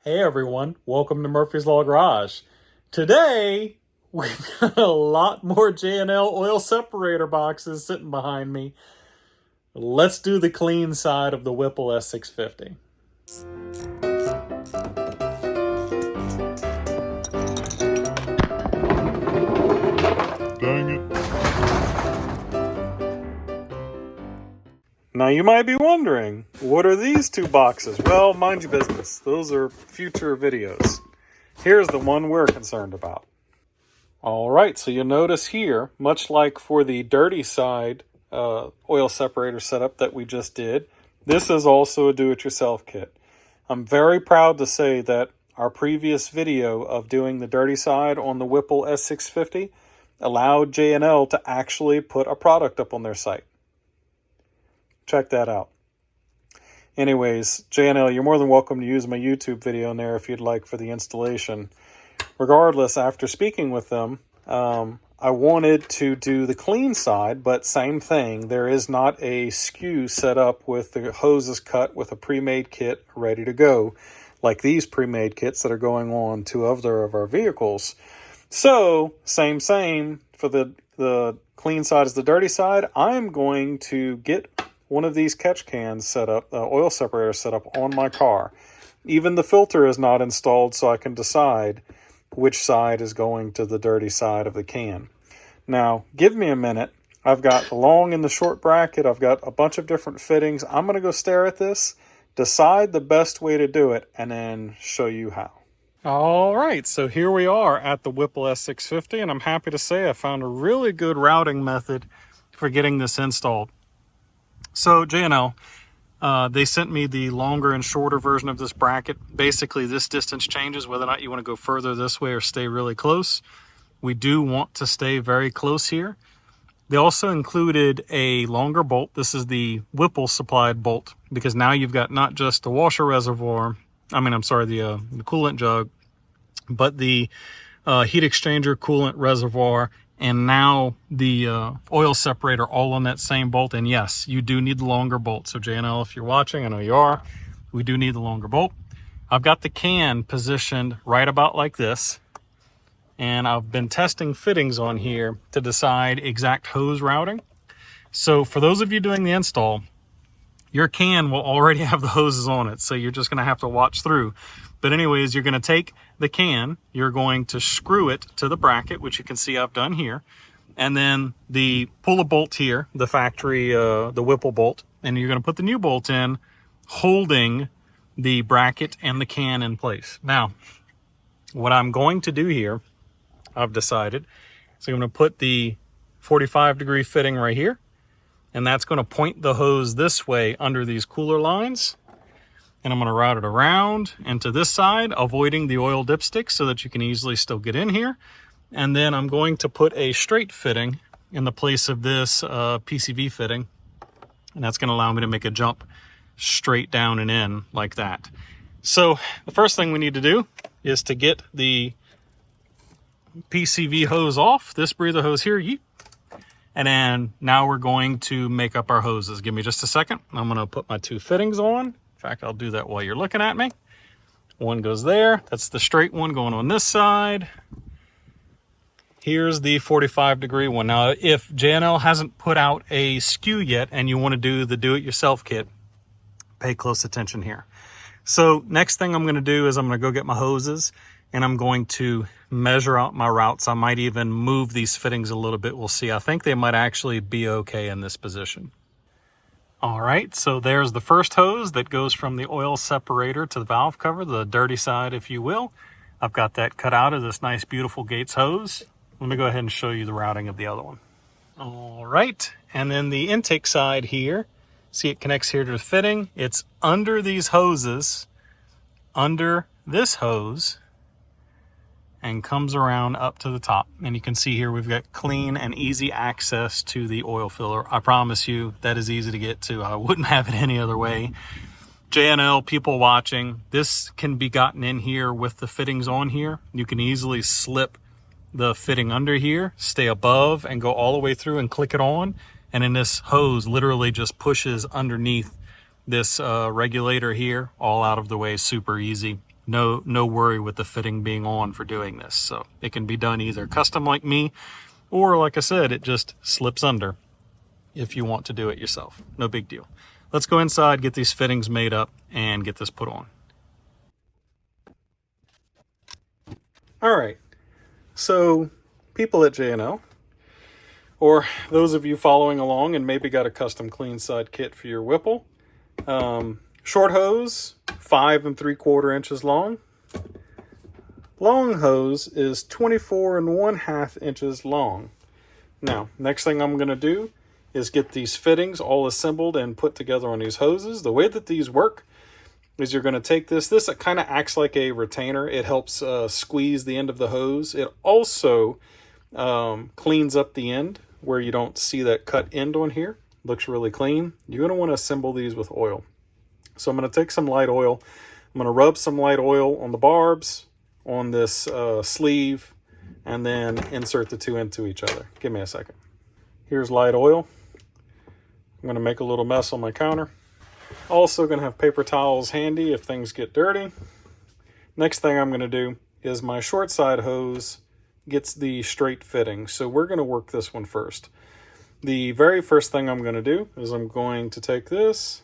Hey everyone, welcome to Murphy's Law Garage. Today, we've got a lot more J&L oil separator boxes sitting behind me. Let's do the clean side of the Whipple S650. Dang it. Now you might be wondering, what are these two boxes? Well, mind your business. Those are future videos. Here's the one we're concerned about. All right, so you'll notice here, much like for the dirty side oil separator setup that we just did, this is also a do-it-yourself kit. I'm very proud to say that our previous video of doing the dirty side on the Whipple S650 allowed J&L to actually put a product up on their site. Check that out. Anyways, J&L, you're more than welcome to use my YouTube video in there if you'd like for the installation. Regardless, after speaking with them, I wanted to do the clean side, but same thing. There is not a SKU set up with the hoses cut with a pre-made kit ready to go, like these pre-made kits that are going on to other of our vehicles. So, same for the clean side as the dirty side. I'm going to get one of these catch cans set up, oil separator set up on my car. Even the filter is not installed, so I can decide which side is going to the dirty side of the can. Now, give me a minute. I've got the long and the short bracket. I've got a bunch of different fittings. I'm going to go stare at this, decide the best way to do it, and then show you how. All right, so here we are at the Whipple S650, and I'm happy to say I found a really good routing method for getting this installed. So J&L, they sent me the longer and shorter version of this bracket. Basically, this distance changes whether or not you want to go further this way or stay really close. We do want to stay very close here. They also included a longer bolt. This is the Whipple supplied bolt, because now you've got not just the washer reservoir, the coolant jug, but the heat exchanger, coolant reservoir, and now the oil separator all on that same bolt. And yes, you do need the longer bolt. So J&L, if you're watching, I know you are, we do need the longer bolt. I've got the can positioned right about like this, and I've been testing fittings on here to decide exact hose routing. So for those of you doing the install, your can will already have the hoses on it, so you're just going to have to watch through. But anyways, you're going to take the can, you're going to screw it to the bracket, which you can see I've done here, and then pull a bolt here, the factory, the Whipple bolt, and you're going to put the new bolt in, holding the bracket and the can in place. Now, what I'm going to do here, I've decided, so I'm going to put the 45-degree fitting right here, and that's going to point the hose this way under these cooler lines. And I'm going to route it around and to this side, avoiding the oil dipstick so that you can easily still get in here. And then I'm going to put a straight fitting in the place of this PCV fitting. And that's going to allow me to make a jump straight down and in like that. So the first thing we need to do is to get the PCV hose off, this breather hose here. And then now we're going to make up our hoses. Give me just a second. I'm going to put my two fittings on. In fact, I'll do that while you're looking at me. One goes there. That's the straight one going on this side. Here's the 45-degree one. Now, if J&L hasn't put out a SKU yet and you want to do the do-it-yourself kit, pay close attention here. So next thing I'm going to do is I'm going to go get my hoses, and I'm going to measure out my routes. I might even move these fittings a little bit. We'll see. I think they might actually be okay in this position. All right, so there's the first hose that goes from the oil separator to the valve cover, the dirty side, if you will. I've got that cut out of this nice, beautiful Gates hose. Let me go ahead and show you the routing of the other one. All right, and then the intake side here, see it connects here to the fitting. It's under these hoses, under this hose, and comes around up to the top. And you can see here we've got clean and easy access to the oil filler. I promise you that is easy to get to. I wouldn't have it any other way. J&L, people watching, this can be gotten in here with the fittings on here. You can easily slip the fitting under here, stay above, and go all the way through and click it on. And then this hose literally just pushes underneath this regulator here, all out of the way, super easy. no worry with the fitting being on for doing this. So it can be done either custom like me, or like I said, it just slips under if you want to do it yourself. No big deal. Let's go inside, get these fittings made up, and get this put on. All right, so people at J&L, or those of you following along and maybe got a custom clean side kit for your Whipple, short hose, 5 3/4 inches long. Long hose is 24 1/2 inches long. Now, next thing I'm going to do is get these fittings all assembled and put together on these hoses. The way that these work is you're going to take this kind of acts like a retainer. It helps squeeze the end of the hose. It also cleans up the end where you don't see that cut end on here. Looks really clean. You're going to want to assemble these with oil. So I'm going to take some light oil. I'm going to rub some light oil on the barbs, on this sleeve, and then insert the two into each other. Give me a second. Here's light oil. I'm going to make a little mess on my counter. Also going to have paper towels handy if things get dirty. Next thing I'm going to do is my short side hose gets the straight fitting. So we're going to work this one first. The very first thing I'm going to do is I'm going to take this,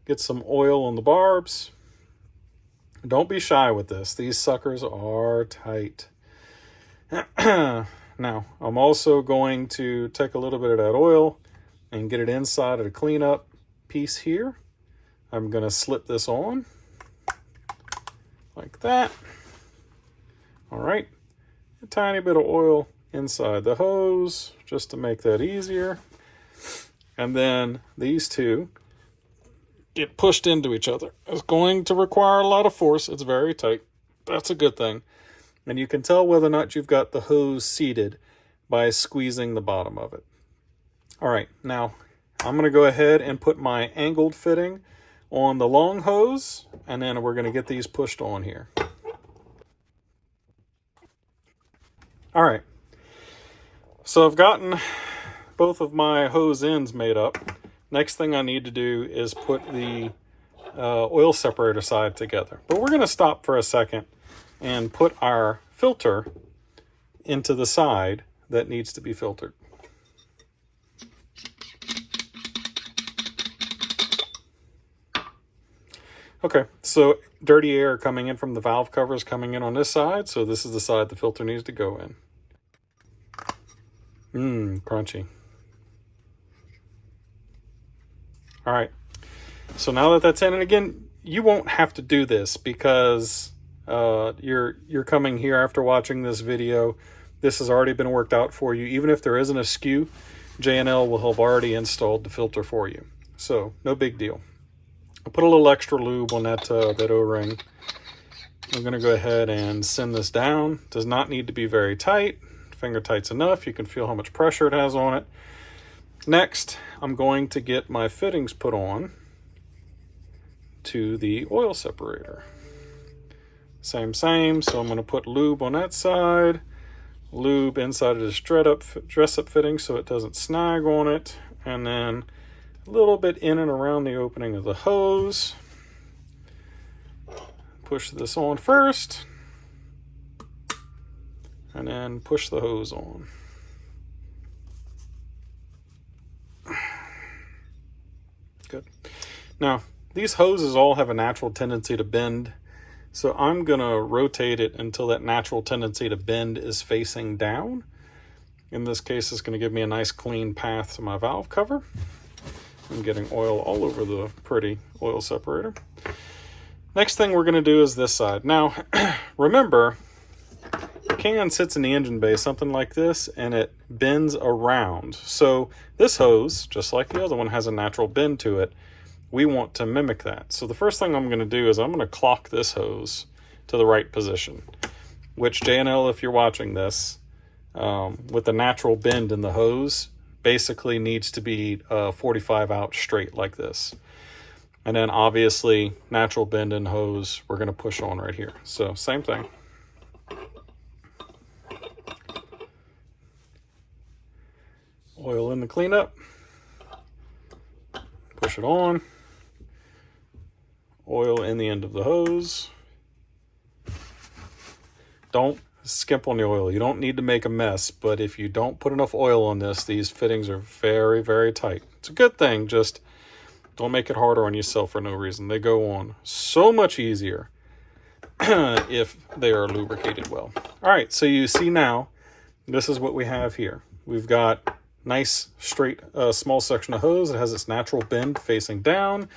get some oil on the barbs. Don't be shy with this. These suckers are tight. Now, I'm also going to take a little bit of that oil and get it inside of the cleanup piece here. I'm going to slip this on like that. All right, a tiny bit of oil inside the hose just to make that easier. And then these two get pushed into each other. It's going to require a lot of force. It's very tight. That's a good thing. And you can tell whether or not you've got the hose seated by squeezing the bottom of it. All right, now I'm going to go ahead and put my angled fitting on the long hose, and then we're going to get these pushed on here. All right, so I've gotten both of my hose ends made up. Next thing I need to do is put the oil separator side together. But we're going to stop for a second and put our filter into the side that needs to be filtered. Okay, so dirty air coming in from the valve covers coming in on this side, so this is the side the filter needs to go in. Crunchy. All right, so now that that's in, and again, you won't have to do this because you're coming here after watching this video. This has already been worked out for you. Even if there isn't a skew, J&L will have already installed the filter for you. So no big deal. I'll put a little extra lube on that O-ring. I'm going to go ahead and send this down. Does not need to be very tight. Finger tight's enough. You can feel how much pressure it has on it. Next, I'm going to get my fittings put on to the oil separator. Same, so I'm going to put lube on that side, lube inside of this dress-up fitting so it doesn't snag on it, and then a little bit in and around the opening of the hose. Push this on first, and then push the hose on. Good. Now, these hoses all have a natural tendency to bend, so I'm going to rotate it until that natural tendency to bend is facing down. In this case, it's going to give me a nice clean path to my valve cover. I'm getting oil all over the pretty oil separator. Next thing we're going to do is this side. Now, remember, the can sits in the engine bay, something like this, and it bends around. So this hose, just like the other one, has a natural bend to it. We want to mimic that. So the first thing I'm going to do is I'm going to clock this hose to the right position, which J&L, if you're watching this, with the natural bend in the hose, basically needs to be 45 out straight like this. And then obviously natural bend in hose, we're going to push on right here. So same thing. Oil in the cleanup. Push it on. Oil in the end of the hose. don't skimp on the oil. You don't need to make a mess, but if you don't put enough oil on this, these fittings are very, very tight. It's a good thing, just don't make it harder on yourself for no reason. They go on so much easier if they are lubricated well. All right, so you see now, this is what we have here. We've got nice straight small section of hose. It has its natural bend facing down.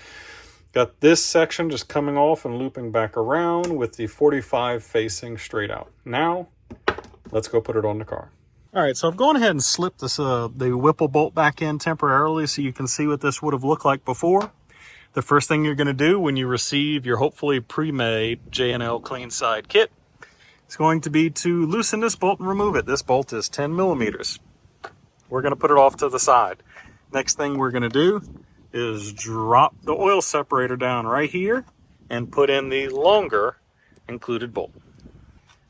Got this section just coming off and looping back around with the 45 facing straight out. Now, let's go put it on the car. All right, so I've gone ahead and slipped this the Whipple bolt back in temporarily so you can see what this would have looked like before. The first thing you're going to do when you receive your hopefully pre-made J&L clean side kit is going to be to loosen this bolt and remove it. This bolt is 10 millimeters. We're going to put it off to the side. Next thing we're going to do is drop the oil separator down right here and put in the longer included bolt.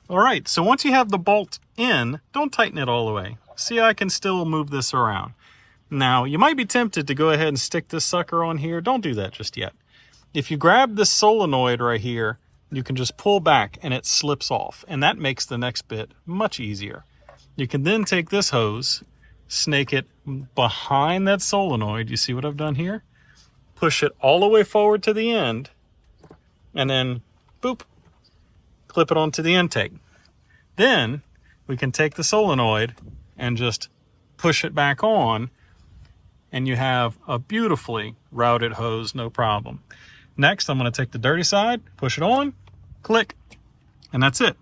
All right, so once you have the bolt in, don't tighten it all the way. See, I can still move this around. Now, you might be tempted to go ahead and stick this sucker on here. Don't do that just yet. If you grab this solenoid right here, you can just pull back and it slips off, and that makes the next bit much easier. You can then take this hose, snake it behind that solenoid. You see what I've done here? Push it all the way forward to the end, and then, boop, clip it onto the intake. Then we can take the solenoid and just push it back on, and you have a beautifully routed hose, no problem. Next, I'm going to take the dirty side, push it on, click, and that's it.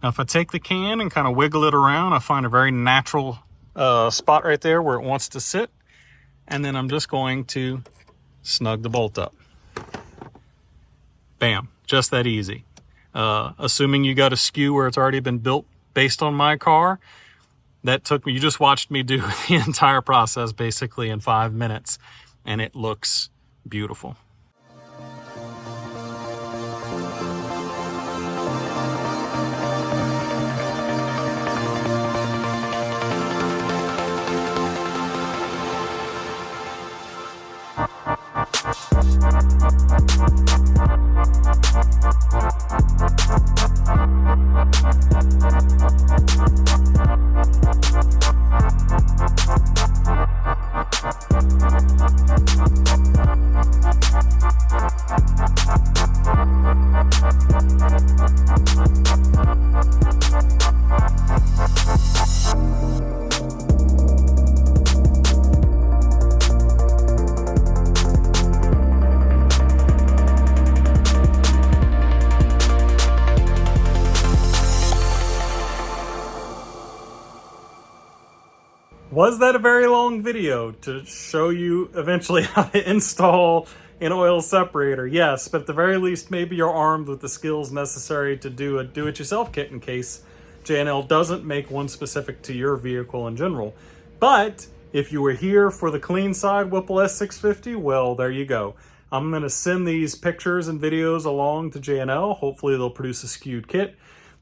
Now, if I take the can and kind of wiggle it around, I find a very natural spot right there where it wants to sit, and then I'm just going to snug the bolt up. Bam, just that easy. Assuming you got a skew where it's already been built based on my car, that took me, you just watched me do the entire process basically in 5 minutes, and it looks beautiful. Was that a very long video to show you eventually how to install an oil separator? Yes, but at the very least, maybe you're armed with the skills necessary to do a do-it-yourself kit in case J&L doesn't make one specific to your vehicle in general. But if you were here for the clean side Whipple S650, well, there you go. I'm going to send these pictures and videos along to J&L. Hopefully they'll produce a skewed kit.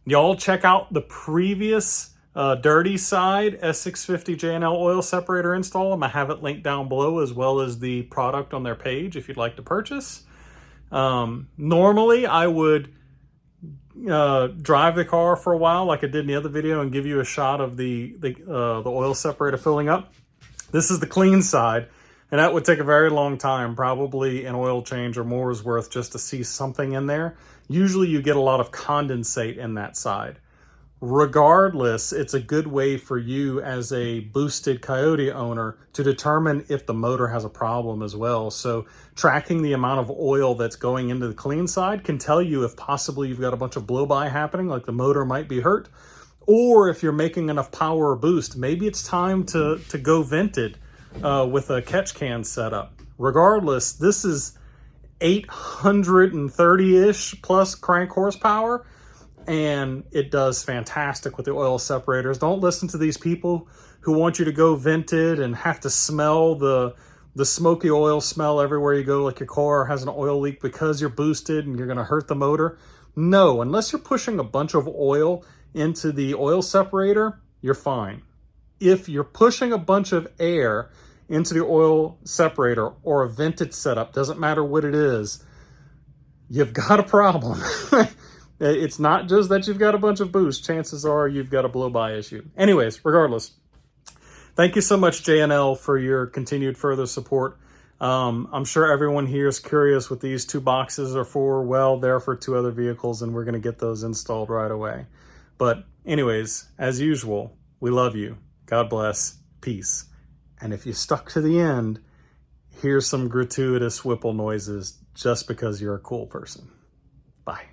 Y'all check out the previous dirty side S650 J&L oil separator install. I have it linked down below, as well as the product on their page if you'd like to purchase. Normally I would drive the car for a while like I did in the other video and give you a shot of the oil separator filling up. This is the clean side, and that would take a very long time, probably an oil change or more is worth just to see something in there. Usually you get a lot of condensate in that side. Regardless, it's a good way for you as a boosted Coyote owner to determine if the motor has a problem as well. So tracking the amount of oil that's going into the clean side can tell you if possibly you've got a bunch of blow-by happening, like the motor might be hurt, or if you're making enough power or boost, maybe it's time to go vented with a catch can setup. Regardless, this is 830-ish plus crank horsepower, and it does fantastic with the oil separators. Don't listen to these people who want you to go vented and have to smell the smoky oil smell everywhere you go, like your car has an oil leak because you're boosted and you're going to hurt the motor. No, unless you're pushing a bunch of oil into the oil separator, you're fine. If you're pushing a bunch of air into the oil separator or a vented setup, doesn't matter what it is, you've got a problem. It's not just that you've got a bunch of boost. Chances are you've got a blow-by issue. Anyways, regardless, thank you so much, JNL, for your continued further support. I'm sure everyone here is curious what these 2 boxes are for. Well, they're for 2 other vehicles, and we're going to get those installed right away. But anyways, as usual, we love you. God bless. Peace. And if you stuck to the end, here's some gratuitous Whipple noises just because you're a cool person. Bye.